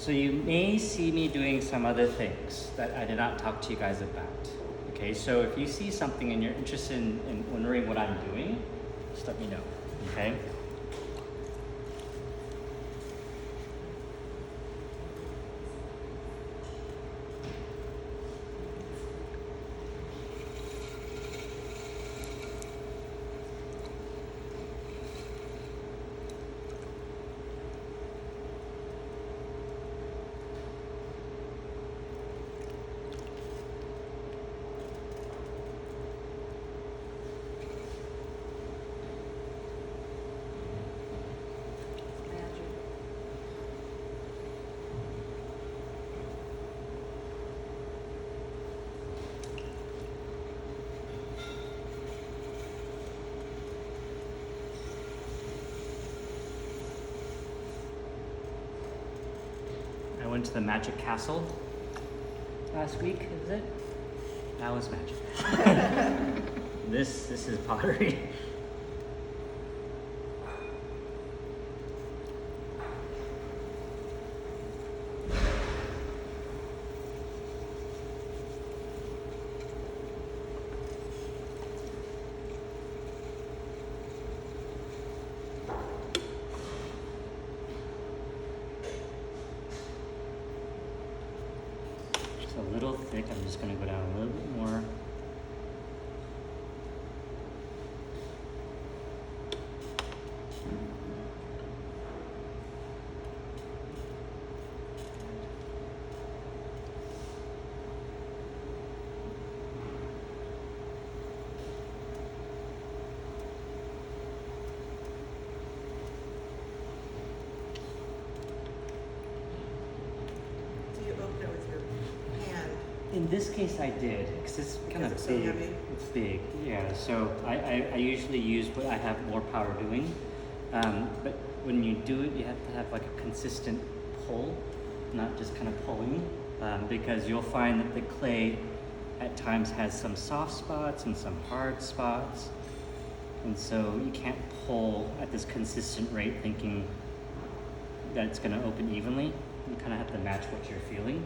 So you may see me doing some other things that I did not talk to you guys about. Okay, so if you see something and you're interested in wondering what I'm doing, just let me know, okay? I went to the Magic Castle last week, is it? That was magic. This is pottery. It's a little thick. I'm just going to go down a little bit more. Do you open it with your hand? In this case, I did because it's kind of Because it's so big. heavy? It's big, yeah. So I usually use what I have more power doing, but when you do it, you have to have like a consistent pull, not just kind of pulling, because you'll find that the clay at times has some soft spots and some hard spots, and so you can't pull at this consistent rate thinking that it's going to open evenly. You kind of have to match what you're feeling.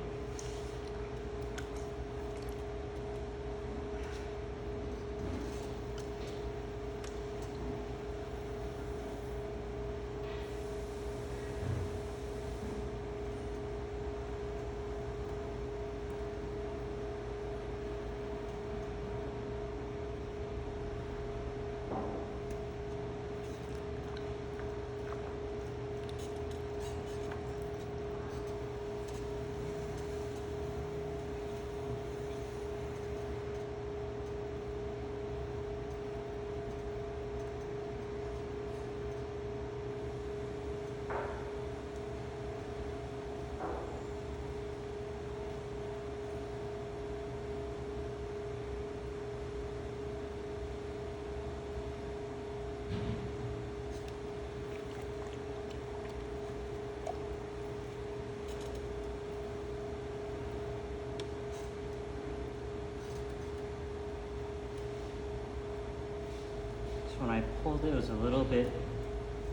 When I pulled it, it was a little bit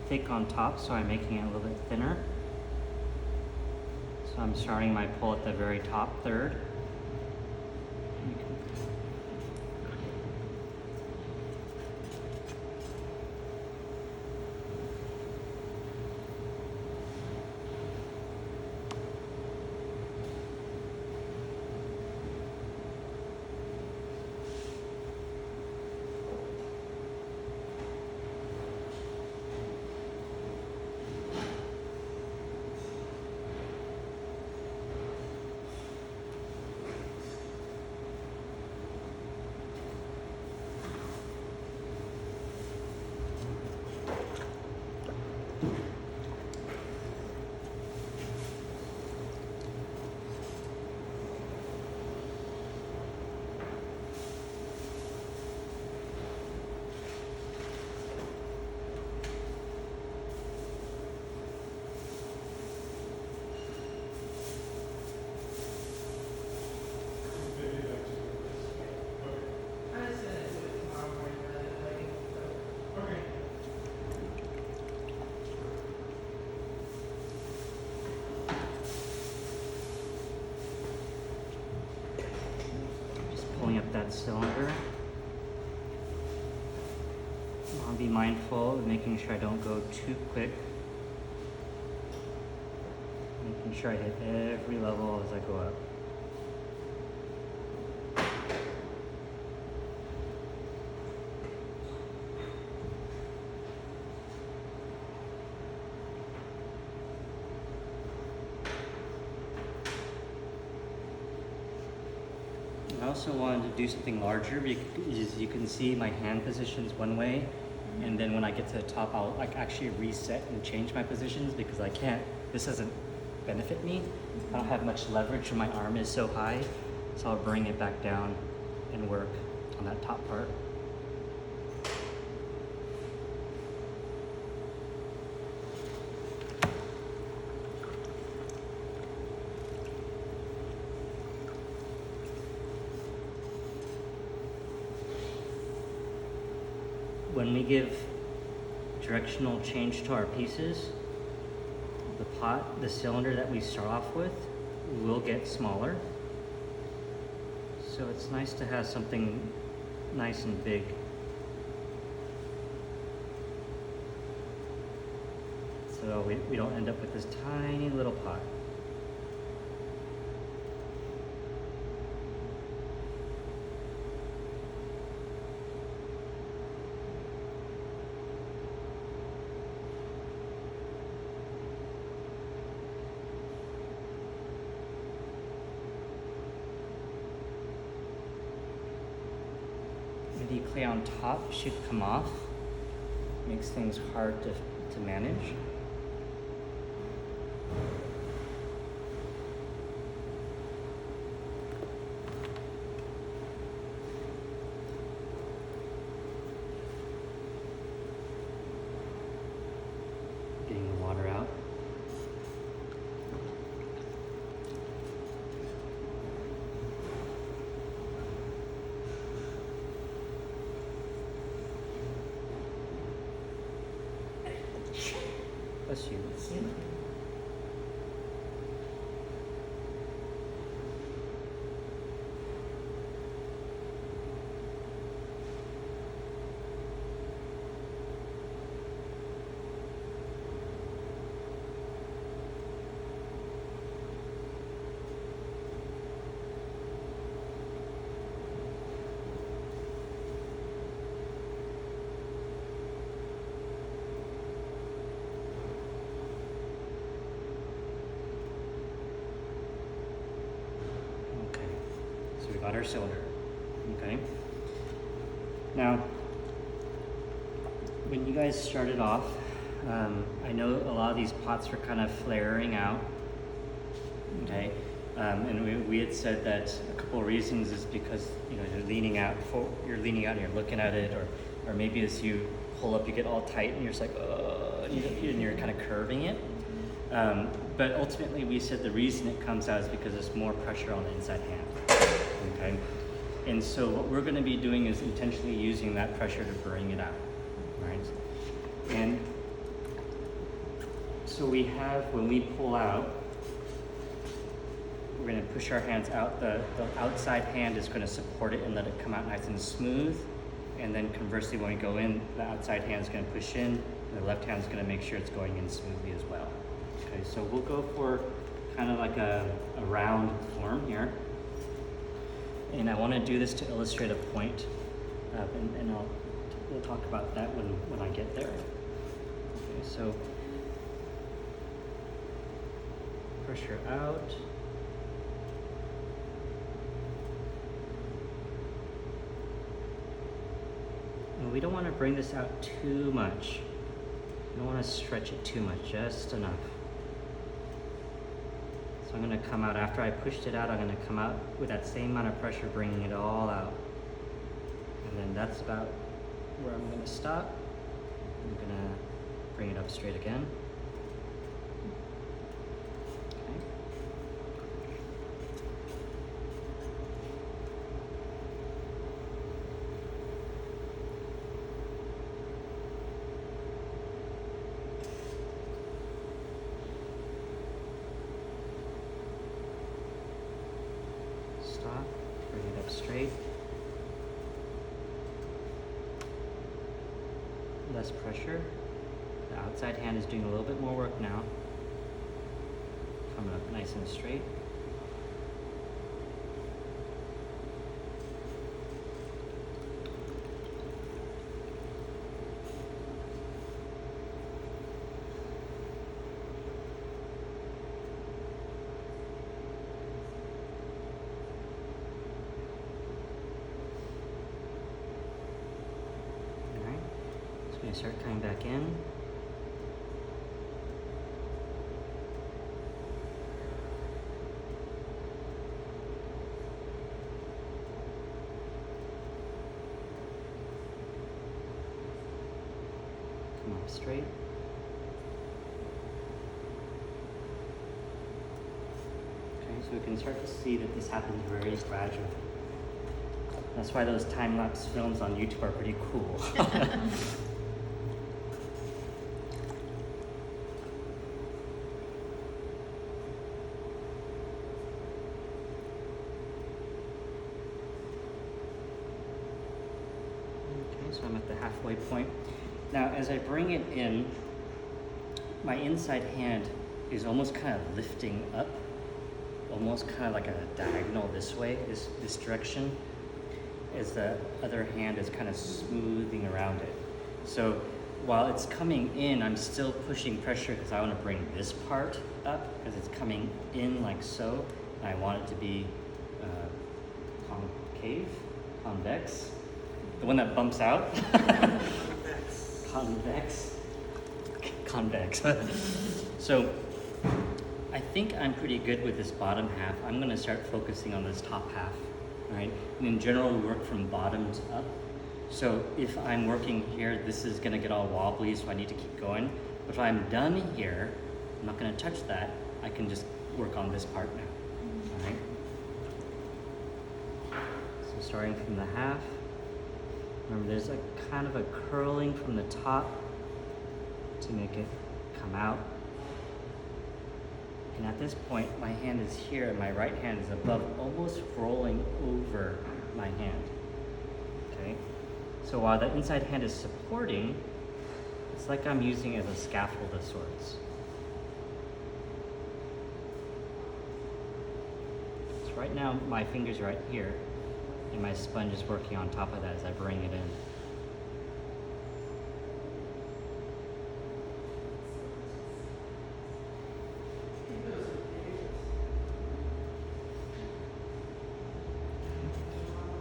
thick on top, so I'm making it a little bit thinner. So I'm starting my pull at the very top third. cylinder. I'll be mindful of making sure I don't go too quick. Making sure I hit every level as I go up. I also wanted to do something larger because you can see my hand positions one way, and then when I get to the top, I'll like actually reset and change my positions because I can't. This doesn't benefit me. I don't have much leverage when my arm is so high, so I'll bring it back down and work on that top part. When we give directional change to our pieces, the cylinder that we start off with will get smaller. So it's nice to have something nice and big. So we don't end up with this tiny little pot. The clay on top should come off. Makes things hard to manage. Getting the water out. Bless you. So we got our cylinder, okay? Now, when you guys started off, I know a lot of these pots were kind of flaring out, okay? And we had said that a couple of reasons is because, you know, you're leaning out and you're looking at it, or maybe as you pull up, you get all tight and you're just like, and you're kind of curving it. But ultimately we said the reason it comes out is because there's more pressure on the inside hand. Okay, and so what we're going to be doing is intentionally using that pressure to bring it out, right? And so we have, when we pull out, we're going to push our hands out. The outside hand is going to support it and let it come out nice and smooth. And then conversely, when we go in, the outside hand is going to push in, and the left hand is going to make sure it's going in smoothly as well. Okay, so we'll go for kind of like a round form here. And I want to do this to illustrate a point, and we'll talk about that when I get there. Okay, so pressure out. And we don't want to bring this out too much. We don't want to stretch it too much, just enough. So I'm going to come out, after I pushed it out, I'm going to come out with that same amount of pressure, bringing it all out. And then that's about where I'm going to stop. I'm going to bring it up straight again. Okay. Stop, bring it up straight. less pressure. The outside hand is doing a little bit more work now. Coming up nice and straight. Start coming back in. Come up straight. Okay, so we can start to see that this happens very gradually. That's why those time-lapse films on YouTube are pretty cool. So I'm at the halfway point. Now, as I bring it in, my inside hand is almost kind of lifting up, almost kind of like a diagonal this way, this direction, as the other hand is kind of smoothing around it. So while it's coming in, I'm still pushing pressure because I want to bring this part up because it's coming in like so. And I want it to be convex. The one that bumps out. Convex. So I think I'm pretty good with this bottom half. I'm going to start focusing on this top half. All right. And in general, we work from bottoms up. So if I'm working here, this is going to get all wobbly, so I need to keep going. But if I'm done here, I'm not going to touch that. I can just work on this part now. All right. So starting from the half. Remember, there's a kind of a curling from the top to make it come out. And at this point, my hand is here and my right hand is above, almost rolling over my hand. Okay? So while the inside hand is supporting, it's like I'm using it as a scaffold of sorts. So right now, my finger's right here. And my sponge is working on top of that as I bring it in.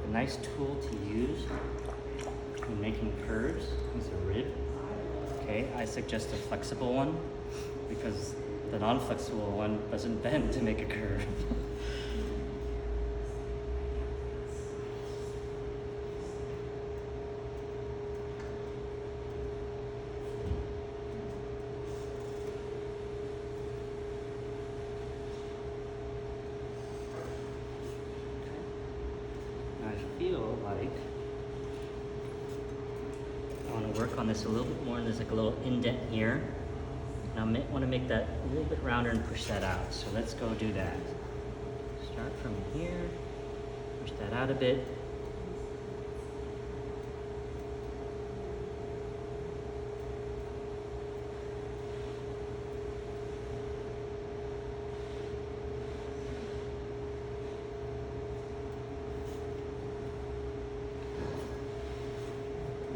A nice tool to use when making curves is a rib. Okay, I suggest a flexible one because the non-flexible one doesn't bend to make a curve. I feel like I want to work on this a little bit more, and there's like a little indent here. And I want to make that a little bit rounder and push that out. So let's go do that. Start from here, push that out a bit.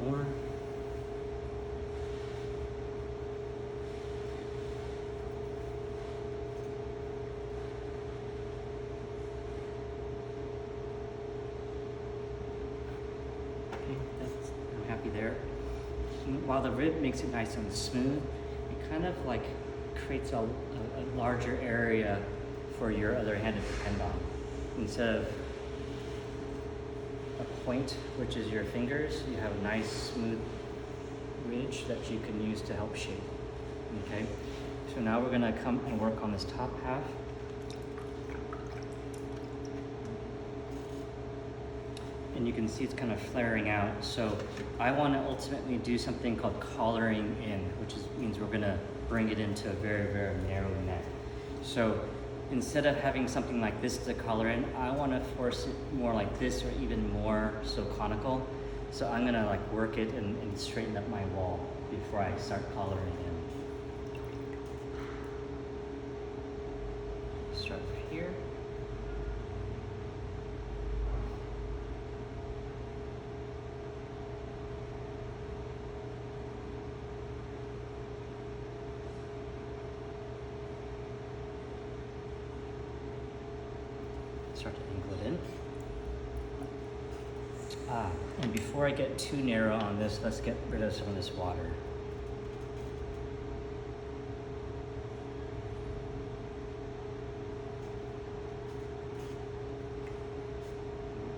More. I'm happy there. And while the rib makes it nice and smooth, it kind of like creates a larger area for your other hand to depend on. Instead of a point, which is your fingers, you have a nice smooth ridge that you can use to help shape. Okay, so now we're gonna come and work on this top half. And you can see it's kind of flaring out. So I want to ultimately do something called collaring in, which means we're going to bring it into a very, very narrow neck. So instead of having something like this to collar in, I want to force it more like this or even more so conical. So I'm gonna like work it and straighten up my wall before I start coloring in. Start here. Start to angle it in. And before I get too narrow on this, let's get rid of some of this water.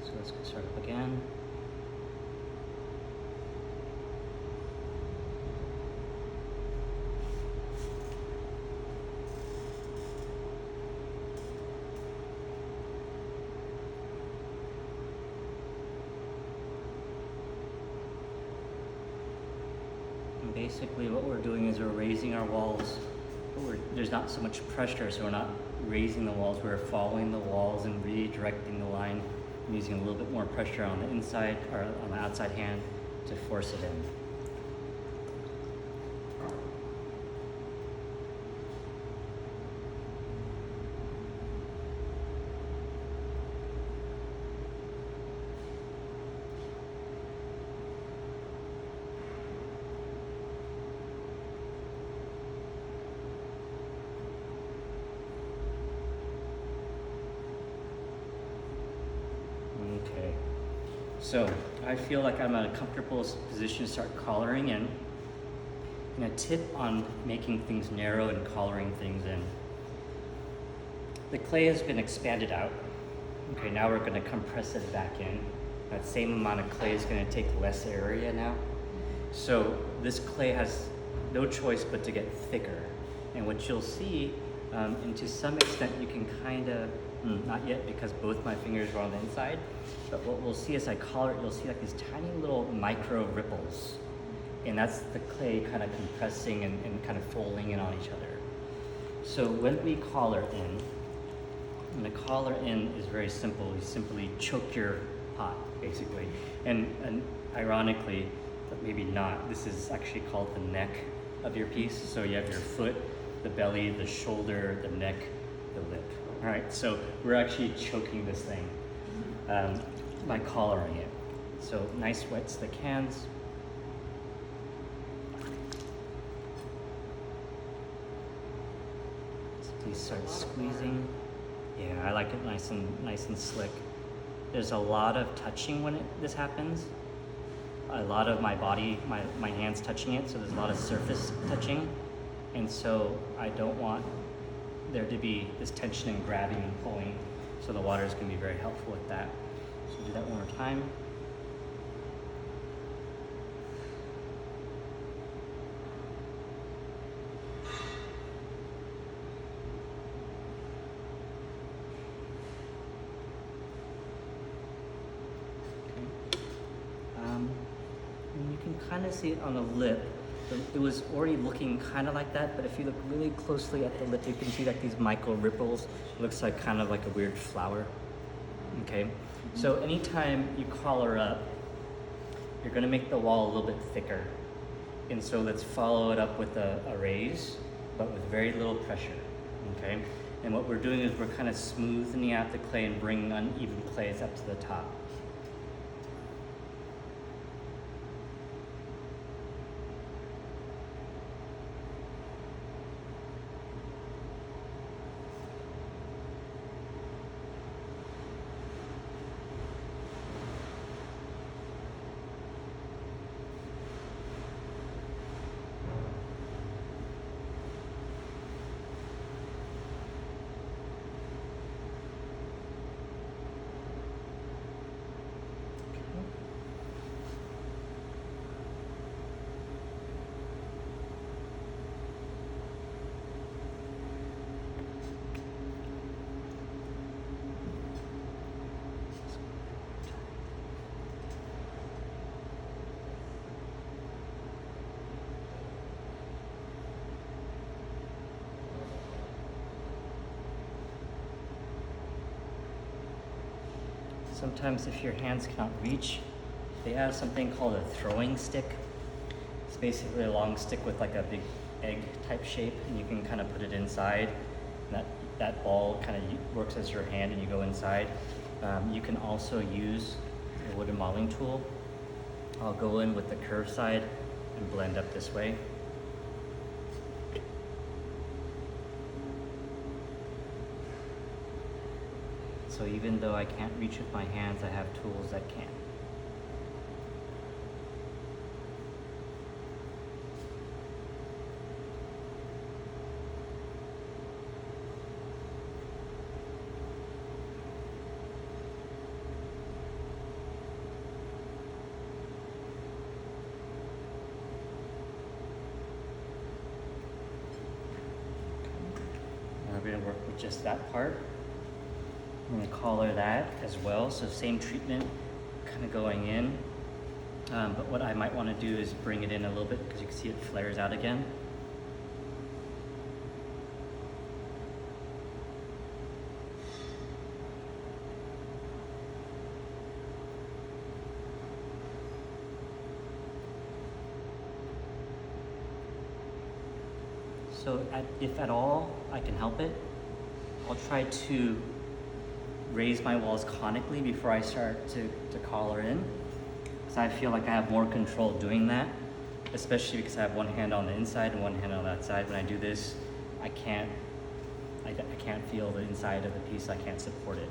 So let's start up again. Basically what we're doing is we're raising our walls, but there's not so much pressure, so we're not raising the walls, we're following the walls and redirecting the line, and using a little bit more pressure on the inside or on the outside hand to force it in. Okay, so I feel like I'm at a comfortable position to start coloring in. And a tip on making things narrow and coloring things in. The clay has been expanded out. Okay, now we're gonna compress it back in. That same amount of clay is gonna take less area now. So this clay has no choice but to get thicker. And what you'll see, and to some extent you can kinda, not yet because both my fingers are on the inside, but what we'll see as I color it, you'll see like these tiny little micro ripples. And that's the clay kind of compressing and kind of folding in on each other. So when we color in, and the collar in is very simple. You simply choke your pot, basically. And ironically, but maybe not, this is actually called the neck of your piece. So you have your foot, the belly, the shoulder, the neck, the lip. All right, so we're actually choking this thing by collaring it. So nice wet slick hands. So please start squeezing. Yeah, I like it nice and slick. There's a lot of touching when this happens. A lot of my body, my hands touching it, so there's a lot of surface touching. And so I don't want there to be this tension and grabbing and pulling. So the water is going to be very helpful with that. So do that one more time. And you can kind of see it on the lip. It was already looking kind of like that, but if you look really closely at the lip, you can see like these micro ripples. It looks like kind of like a weird flower. Okay, so anytime you collar up, you're gonna make the wall a little bit thicker. And so let's follow it up with a raise, but with very little pressure, okay? And what we're doing is we're kind of smoothing out the clay and bringing uneven clays up to the top. Sometimes if your hands cannot reach, they have something called a throwing stick. It's basically a long stick with like a big egg type shape, and you can kind of put it inside. And that ball kind of works as your hand, and you go inside. You can also use a wooden modeling tool. I'll go in with the curved side and blend up this way. So even though I can't reach with my hands, I have tools that can. We're going to work with just that part. I'm going to collar that as well, so same treatment kind of going in. But what I might want to do is bring it in a little bit because you can see it flares out again. So if at all I can help it, I'll try to raise my walls conically before I start to collar in, because I feel like I have more control doing that, especially because I have one hand on the inside and one hand on that side. When I do this, I can't feel the inside of the piece, I can't support it.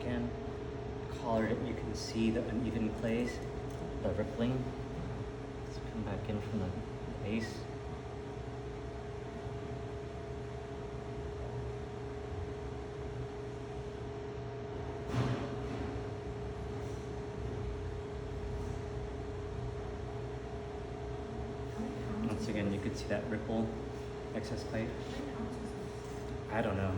Again, collared it, you can see the uneven clays, the rippling. Let's come back in from the base. Once again, you could see that ripple, excess clay. I don't know.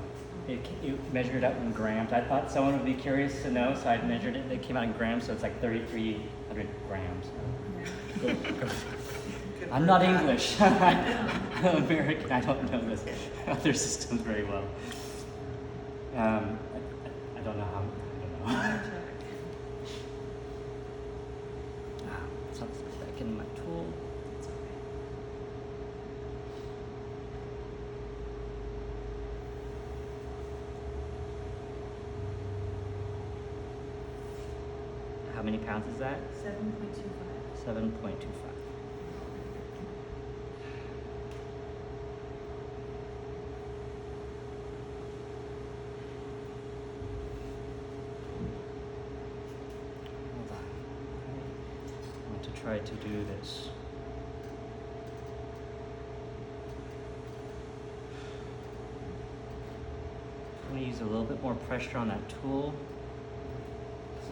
You measured it out in grams. I thought someone would be curious to know, so I measured it. It came out in grams, so it's like 3,300 grams. I'm not English. I'm American. I don't know this other systems very well. I don't know how. I don't know. So let's put back in my tool. How many pounds is that? 7.25. 7.25. Hold on. I want to try to do this. I'm going to use a little bit more pressure on that tool.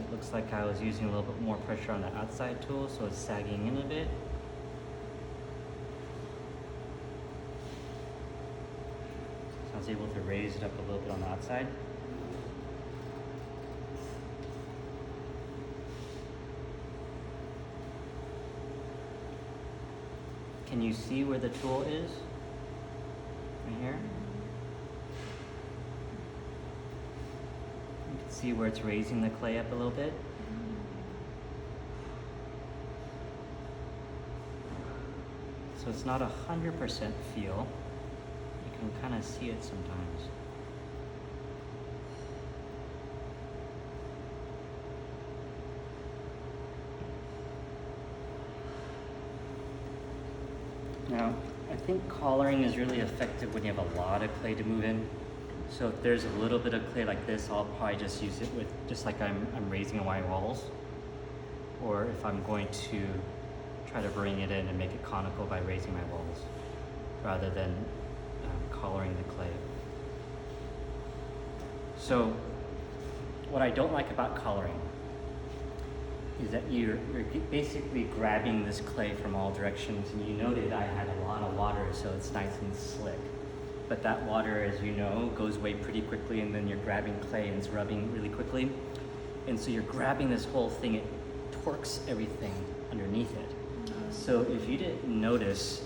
It looks like I was using a little bit more pressure on the outside tool, so it's sagging in a bit. So I was able to raise it up a little bit on the outside. Can you see where the tool is? Right here? See where it's raising the clay up a little bit? So it's not 100% feel. You can kind of see it sometimes. Now, I think collaring is really effective when you have a lot of clay to move in. So if there's a little bit of clay like this, I'll probably just use it with, just like I'm raising my walls. or if I'm going to try to bring it in and make it conical by raising my walls rather than collaring the clay. So what I don't like about collaring is that you're basically grabbing this clay from all directions, and you noted I had a lot of water, so it's nice and slick. But that water, as you know, goes away pretty quickly, and then you're grabbing clay and it's rubbing really quickly. And so you're grabbing this whole thing, it torques everything underneath it. So if you didn't notice,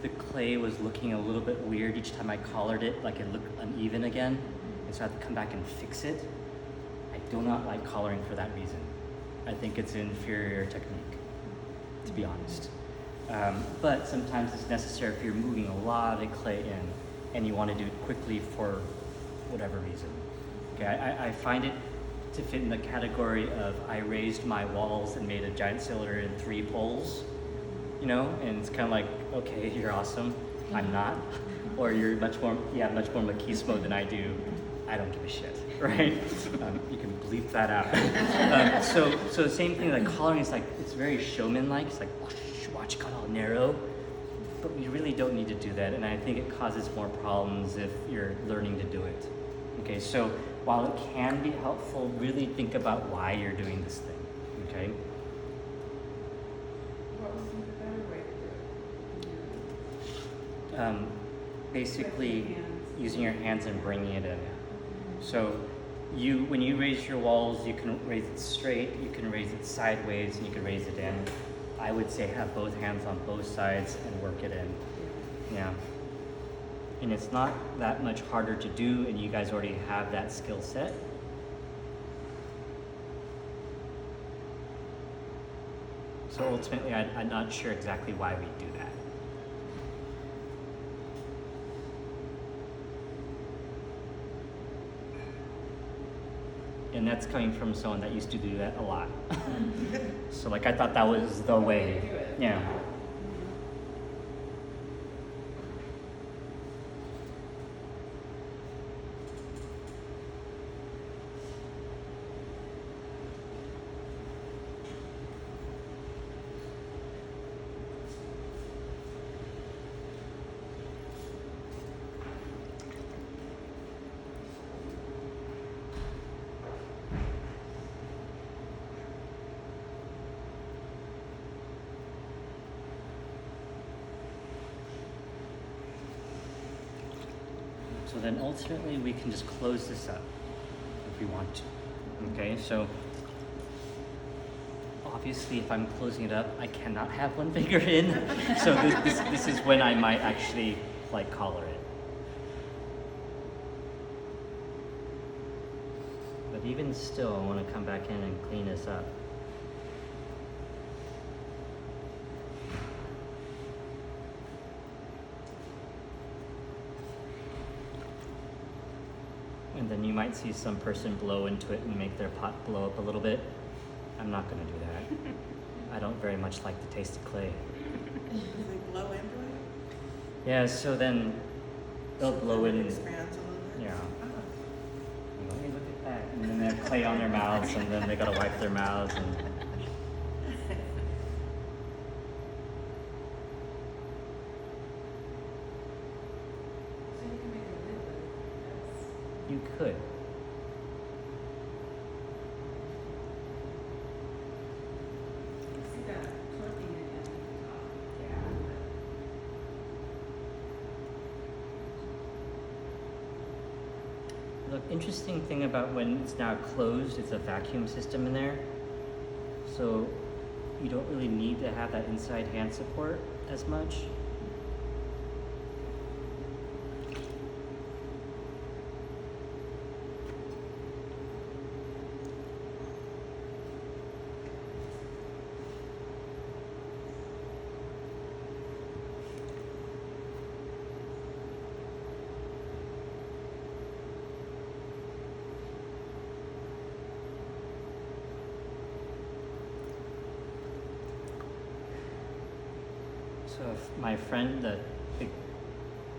the clay was looking a little bit weird each time I collared it, like it looked uneven again. And so I had to come back and fix it. I do not like collaring for that reason. I think it's an inferior technique, to be honest. But sometimes it's necessary if you're moving a lot of clay in and you want to do it quickly for whatever reason. Okay, I find it to fit in the category of I raised my walls and made a giant cylinder in 3 poles, you know, and it's kind of like, okay, you're awesome, I'm not, or you have much more machismo than I do. I don't give a shit, right? You can bleep that out. So same thing, like collaring is like, it's very showman-like. It's like, whoosh, watch, got all narrow. But we really don't need to do that, and I think it causes more problems if you're learning to do it. Okay, so while it can be helpful, really think about why you're doing this thing, okay? What was the better way to do it? Basically, using your hands and bringing it in. So when you raise your walls, you can raise it straight, you can raise it sideways, and you can raise it in. I would say have both hands on both sides and work it in. Yeah. And it's not that much harder to do, and you guys already have that skill set. So ultimately, I'm not sure exactly why we do that. And that's coming from someone that used to do that a lot. So like, I thought that was the way. Yeah. So then ultimately we can just close this up if we want to. Okay, so obviously if I'm closing it up, I cannot have one finger in. So this is when I might actually like collar it. But even still, I want to come back in and clean this up. And then you might see some person blow into it and make their pot blow up a little bit. I'm not going to do that. I don't very much like the taste of clay. Does it blow into it? Yeah, so then they'll blow in. It expands a little bit? Yeah. Oh. Hey, look at that. And then they have clay on their mouths, and then they got to wipe their mouths. And So you can make a lid with this. you could. See that clipping again at the top. The interesting thing about when it's now closed, it's a vacuum system in there. So you don't really need to have that inside hand support as much. So if my friend, the big,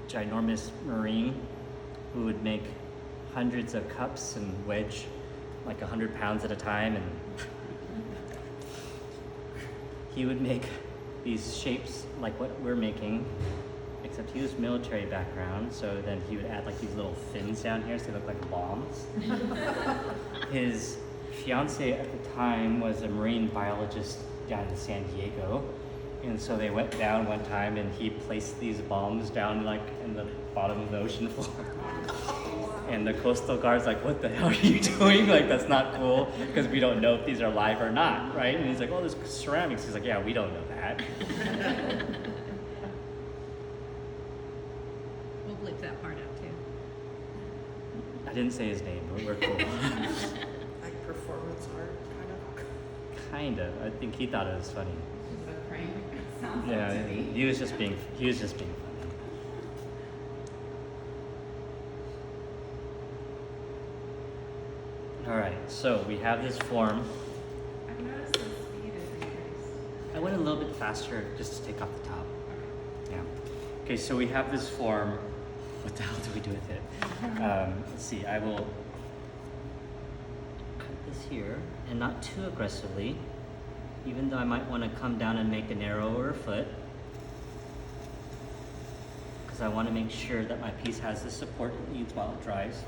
ginormous Marine, who would make hundreds of cups and wedge like 100 pounds at a time and he would make these shapes like what we're making, except he was military background, so then he would add like these little fins down here so they look like bombs. His fiance at the time was a marine biologist down in San Diego, and so they went down one time and he placed these bombs down like in the bottom of the ocean floor. And the Coastal Guard's like, what the hell are you doing? Like, that's not cool, because we don't know if these are live or not, right? And he's like, oh, there's ceramics. He's like, yeah, we don't know that. We'll bleep that part out too. I didn't say his name, but we're cool. Like performance art, kind of. Kind of. I think he thought it was funny. Just a prank. Sounds Yeah, like to me. he was just being funny. All right, so we have this form. I've noticed the speed is increased. I went a little bit faster just to take off the top. Yeah. Okay, so we have this form. What the hell do we do with it? Let's see, I will cut this here, and not too aggressively, even though I might want to come down and make a narrower foot, because I want to make sure that my piece has the support it needs while it dries.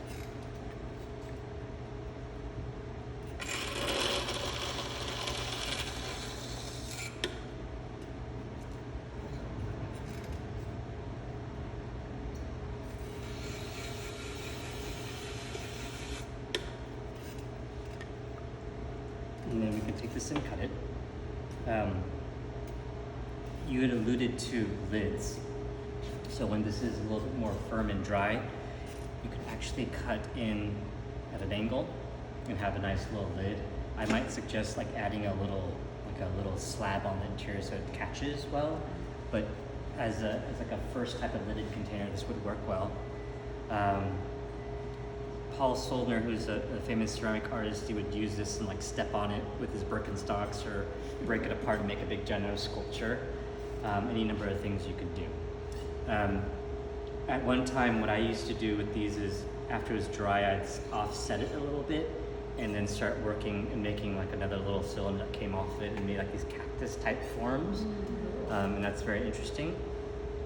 And then we can take this and cut it. You had alluded to lids. So when this is a little bit more firm and dry, you can actually cut in at an angle and have a nice little lid. I might suggest like adding a little slab on the interior so it catches well. But as like a first type of lidded container, this would work well. Paul Soldner, who's a famous ceramic artist, he would use this and like step on it with his Birkenstocks or break it apart and make a big generous sculpture. Any number of things you could do. At one time, what I used to do with these is after it was dry, I'd offset it a little bit and then start working and making like another little cylinder that came off of it and made like these cactus type forms. And that's very interesting.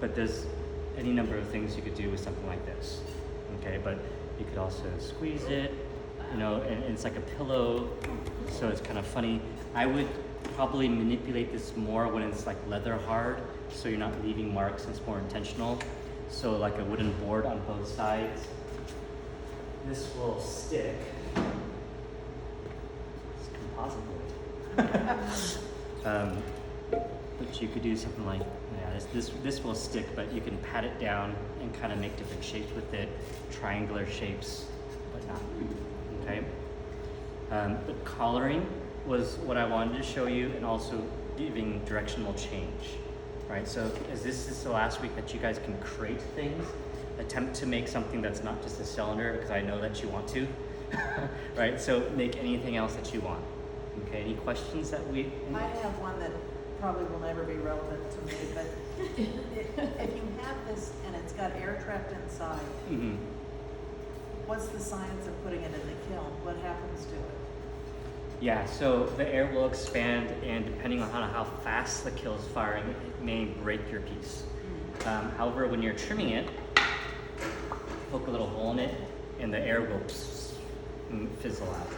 But there's any number of things you could do with something like this. Okay, but you could also squeeze it, you know, and it's like a pillow, so it's kind of funny. I would probably manipulate this more when it's like leather hard, so you're not leaving marks, it's more intentional. So like a wooden board on both sides. This will stick. It's composite wood. But you could do something like, yeah, this will stick, but you can pat it down and kind of make different shapes with it, triangular shapes, whatnot. Okay. The collaring was what I wanted to show you, and also giving directional change. Right. So as this is the last week that you guys can create things, attempt to make something that's not just a cylinder, because I know that you want to. Right. So make anything else that you want. Okay. Any questions that we? I have one that probably will never be relevant to me, but if you have this and it's got air trapped inside, Mm-hmm. what's the science of putting it in the kiln? What happens to it? Yeah, so the air will expand, and depending on how fast the kiln is firing, it may break your piece. However, when you're trimming it, poke a little hole in it, and the air will fizzle out.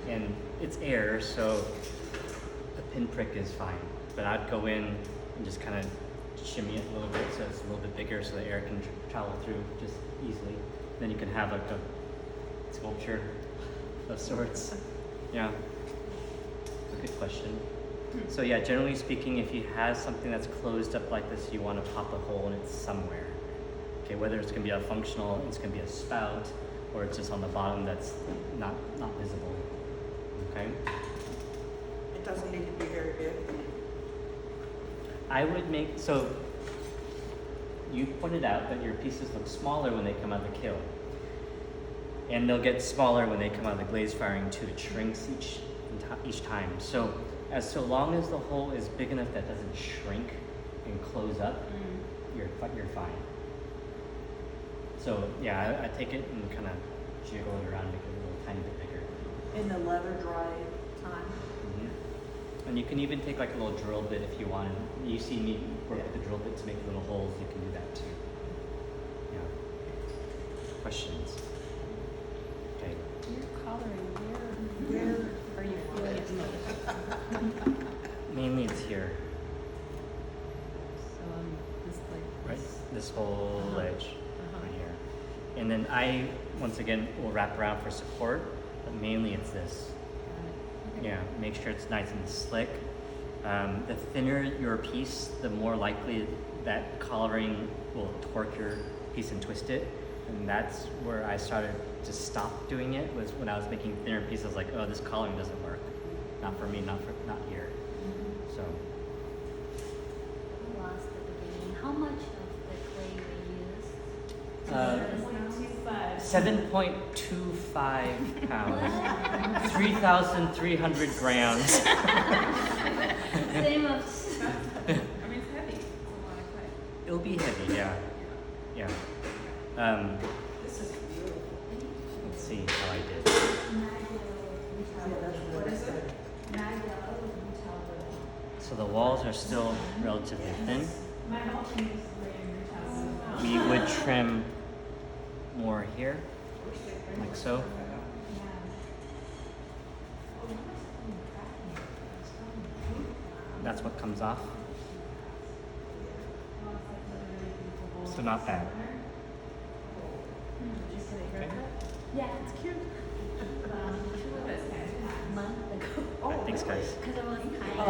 And it's air, so a pinprick is fine. But I'd go in and just kind of shimmy it a little bit so it's a little bit bigger, so the air can travel through just easily. Then you can have like a sculpture of sorts. Yeah. Good question. So yeah, generally speaking, if you have something that's closed up like this, you want to pop a hole in it somewhere. Okay, whether it's going to be a functional, it's going to be a spout, or it's just on the bottom that's not visible. Okay. It doesn't need to be very big. I would make, so you pointed out that your pieces look smaller when they come out of the kiln. And they'll get smaller when they come out of the glaze firing too. It shrinks each time. So long as the hole is big enough that doesn't shrink and close up, you're fine. So yeah, I take it and kind of jiggle it around, make it a little tiny bit bigger. In the leather dry time? Mm-hmm. And you can even take like a little drill bit if you want. You see me work with the drill bit to make little holes. You can do that too. Yeah. Questions? Okay. You're coloring. Where are you feeling it most? Mainly it's here, So this like right? This whole Uh-huh. edge Uh-huh. right here. And then I, once again, will wrap around for support, but mainly it's this. Okay. Yeah, make sure it's nice and slick. The thinner your piece, the more likely that coloring will torque your piece and twist it. And that's where I started to stop doing it, was when I was making thinner pieces. I was like, oh, this coloring doesn't work. Not for me, not here. So, Lost the beginning. How much of the clay we used? 7.25 pounds, 3,300 grams. Same of. I mean, it's heavy. It's a lot of clay. It'll be heavy, yeah. Yeah. This is beautiful. Let's see how I did. What is it? So the walls are still relatively thin. We would trim more here, like so. That's what comes off. So not bad. Okay. Yeah, it's cute. Month ago. All right, thanks guys. Because I was kind